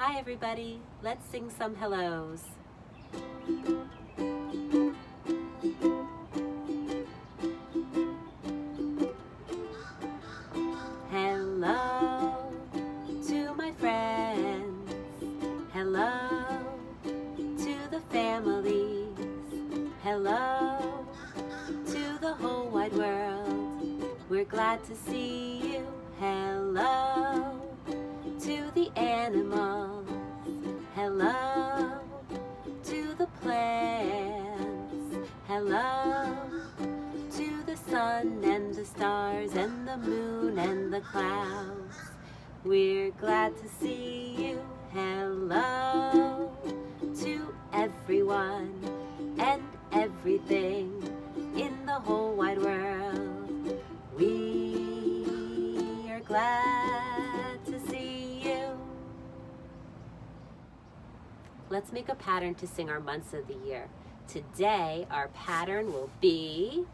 Hi everybody, let's sing some hellos. Hello to my friends, hello to the families, hello to the whole wide world. We're glad to see you. Hello to the animals, hello to the plants, hello to the sun and the stars and the moon and the clouds. We're glad to see you. Hello to everyone and everything in the whole wide world. We are glad to see you. Let's make a pattern to sing our months of the year. Today, our pattern will be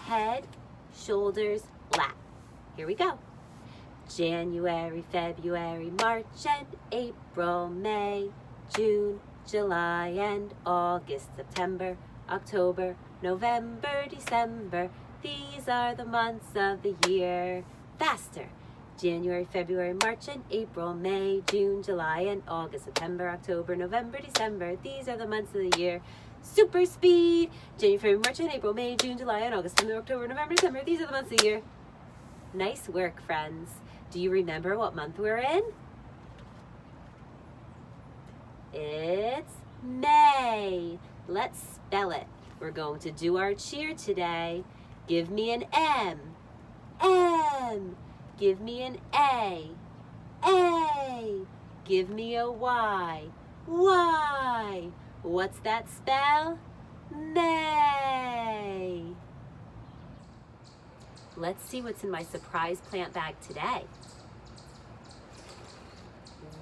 head, shoulders, lap. Here we go. January, February, March and April, May, June, July and August, September, October, November, December. These are the months of the year. Faster. January, February, March and April, May, June, July and August, September, October, November, December. These are the months of the year. Super speed. January, February, March and April, May, June, July and August, September, October, November, December. These are the months of the year. Nice work, friends. Do you remember what month we're in? It's May. Let's spell it. We're going to do our cheer today. Give me an M. M. Give me an A. A. Give me a Y. Y. What's that spell? May. Let's see what's in my surprise plant bag today.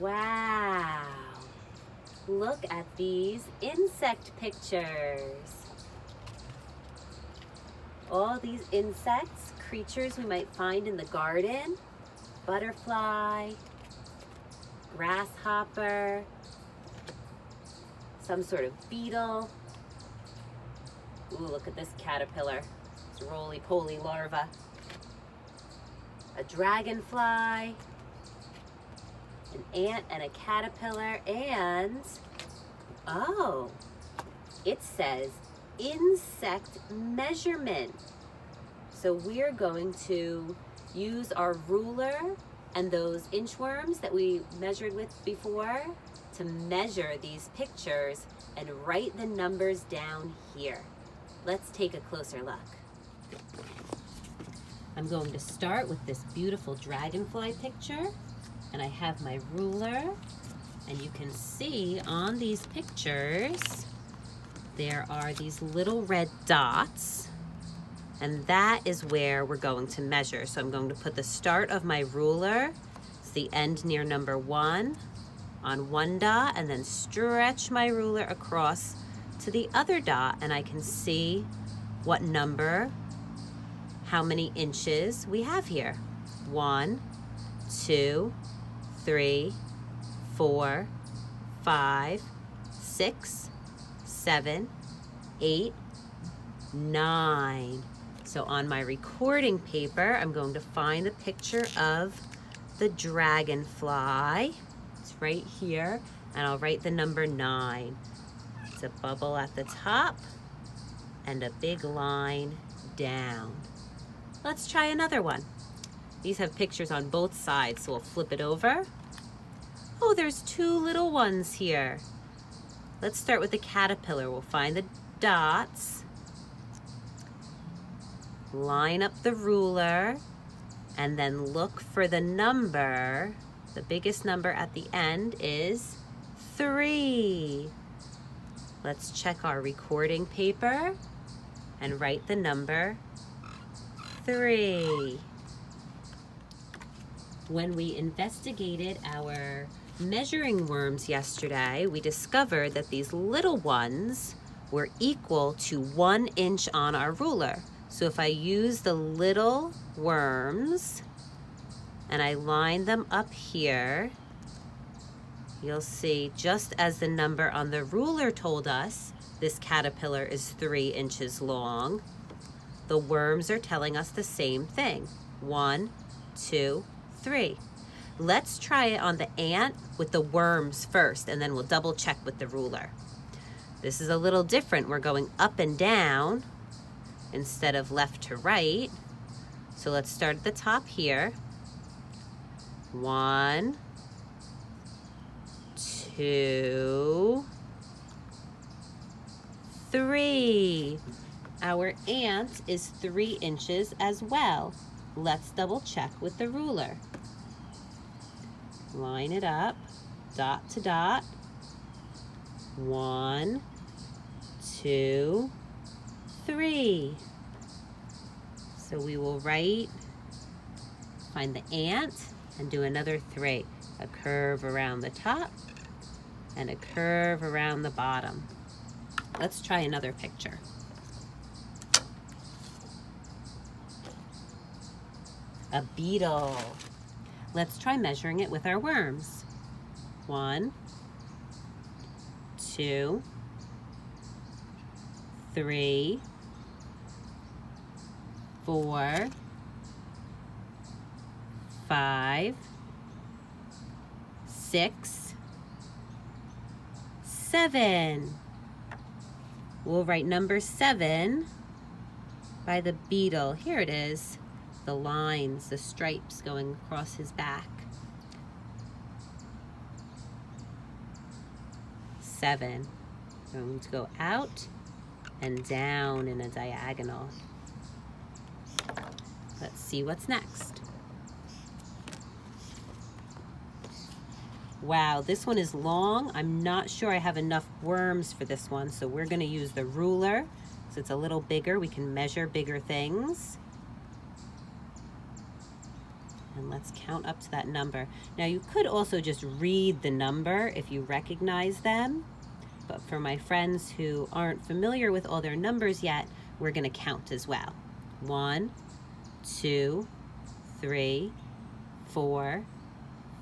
Wow. Look at these insect pictures. All these insects, creatures we might find in the garden. Butterfly, grasshopper, some sort of beetle. Ooh, look at this caterpillar. It's a roly-poly larva. A dragonfly, an ant and a caterpillar, and, oh, it says insect measurement. So we're going to use our ruler and those inchworms that we measured with before to measure these pictures and write the numbers down here. Let's take a closer look. I'm going to start with this beautiful dragonfly picture, and I have my ruler, and you can see on these pictures there are these little red dots, and that is where we're going to measure. So I'm going to put the start of my ruler, it's the end near number 1, on one dot, and then stretch my ruler across to the other dot, and I can see what number, how many inches we have here. 1, 2, 3, 4, 5, 6, 7, 8, 9. So on my recording paper, I'm going to find the picture of the dragonfly. It's right here, and I'll write the number 9. It's a bubble at the top and a big line down. Let's try another one. These have pictures on both sides, so we'll flip it over. Oh, there's 2 little ones here. Let's start with the caterpillar. We'll find the dots, line up the ruler, and then look for the number. The biggest number at the end is 3. Let's check our recording paper and write the number 3. When we investigated our measuring worms yesterday, we discovered that these little ones were equal to 1 inch on our ruler. So if I use the little worms and I line them up here, you'll see just as the number on the ruler told us, this caterpillar is 3 inches long. The worms are telling us the same thing. 1, 2, 3. Let's try it on the ant with the worms first, and then we'll double check with the ruler. This is a little different. We're going up and down instead of left to right. So let's start at the top here. 1, 2, 3. Our ant is 3 inches as well. Let's double check with the ruler. Line it up, dot to dot. 1, 2, 3. So we will find the ant and do another 3. A curve around the top and a curve around the bottom. Let's try another picture. A beetle. Let's try measuring it with our worms. 1, 2, 3, 4, 5, 6, 7. We'll write number 7 by the beetle. Here it is. The lines, the stripes going across his back. 7. Going to go out and down in a diagonal. Let's see what's next. Wow, this one is long. I'm not sure I have enough worms for this one, so we're going to use the ruler. So it's a little bigger. We can measure bigger things. And let's count up to that number. Now you could also just read the number if you recognize them. But for my friends who aren't familiar with all their numbers yet, we're going to count as well. 1, 2, 3, 4,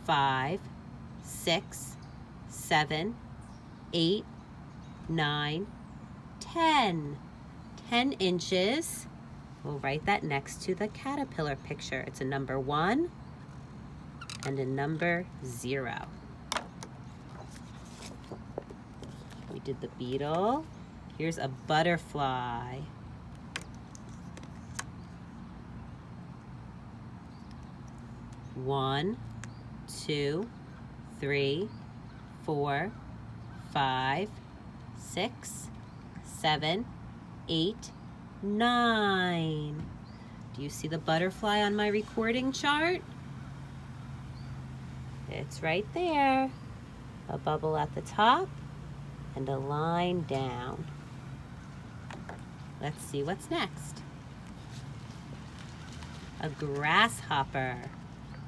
5, 6, 7, 8, 9, 10. 10 inches. We'll write that next to the caterpillar picture. It's a number 1 and a number 0. We did the beetle. Here's a butterfly. One, 2, 3, 4, 5, 6, 7, 8, 9. Do you see the butterfly on my recording chart? It's right there. A bubble at the top and a line down. Let's see what's next. A grasshopper.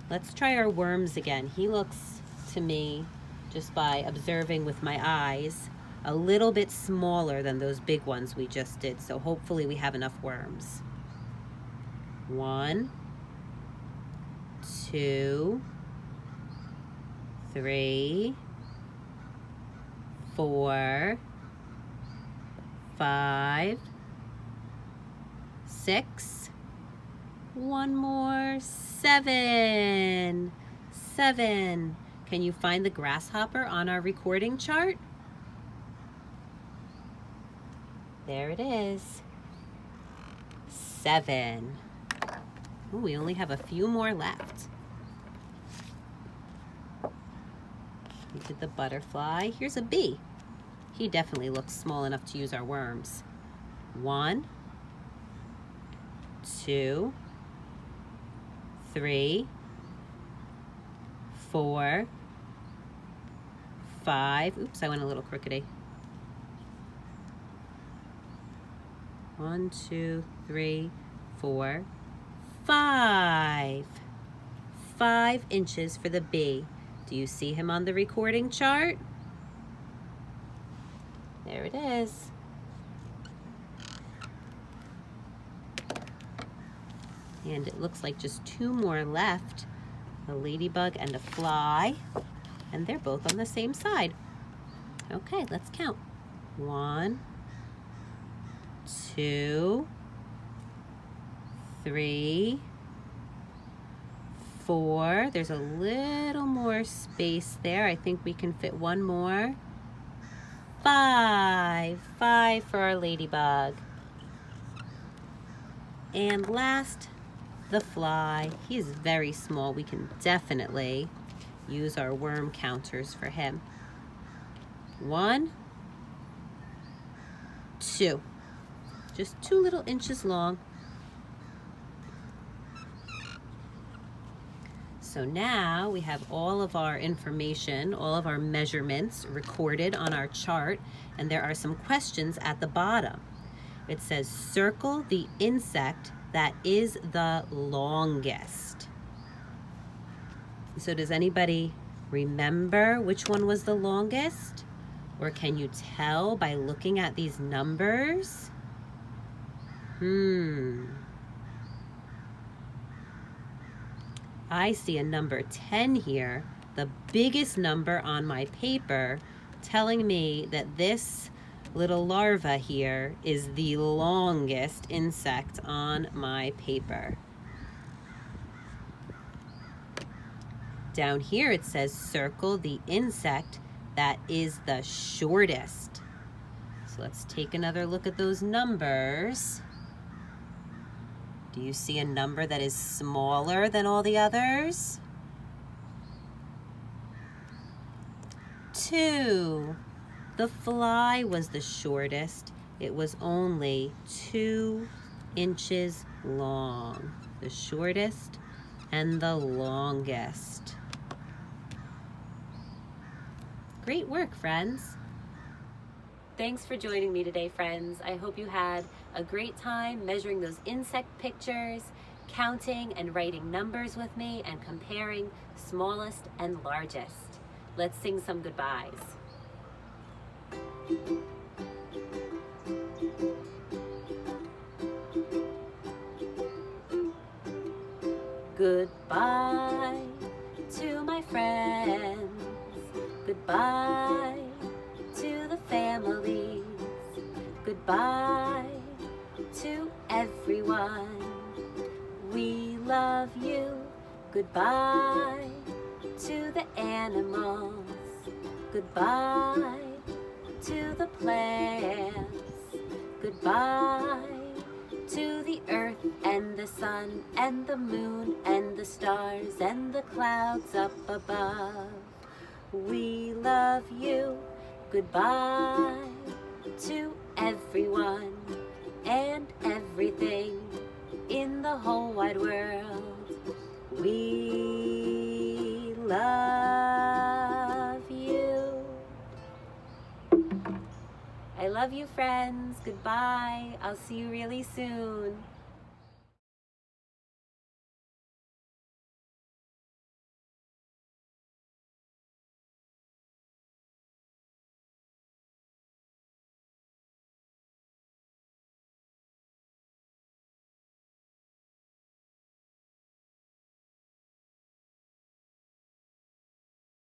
Let's try our worms again. He looks to me, just by observing with my eyes, a little bit smaller than those big ones we just did, so hopefully we have enough worms. 1, 2, 3, 4, 5, 6, one more, 7. 7. Can you find the grasshopper on our recording chart? There it is. 7. Ooh, we only have a few more left. We did the butterfly. Here's a bee. He definitely looks small enough to use our worms. 1, 2, 3, 4, 5. Oops, I went a little crookedy. 1, 2, 3, 4, 5. 5 inches for the bee. Do you see him on the recording chart? There it is. And it looks like just 2 more left. A ladybug and a fly. And they're both on the same side. Okay, let's count. 1, 2, 3, 4. There's a little more space there. I think we can fit one more. 5. 5 for our ladybug. And last, the fly. He is very small. We can definitely use our worm counters for him. 1, 2. Just 2 little inches long. So now we have all of our information, all of our measurements recorded on our chart, and there are some questions at the bottom. It says, circle the insect that is the longest. So does anybody remember which one was the longest? Or can you tell by looking at these numbers? I see a number 10 here, the biggest number on my paper, telling me that this little larva here is the longest insect on my paper. Down here it says circle the insect that is the shortest. So let's take another look at those numbers. Do you see a number that is smaller than all the others? 2. The fly was the shortest. It was only 2 inches long. The shortest and the longest. Great work, friends. Thanks for joining me today, friends. I hope you had a great time measuring those insect pictures, counting and writing numbers with me, and comparing smallest and largest. Let's sing some goodbyes. Goodbye to my friends. Goodbye to the families. Goodbye to everyone. We love you. Goodbye to the animals. Goodbye to the plants. Goodbye to the earth and the sun and the moon and the stars and the clouds up above. We love you. Goodbye to everyone and everything in the whole wide world. We love you. I love you, friends. Goodbye. I'll see you really soon.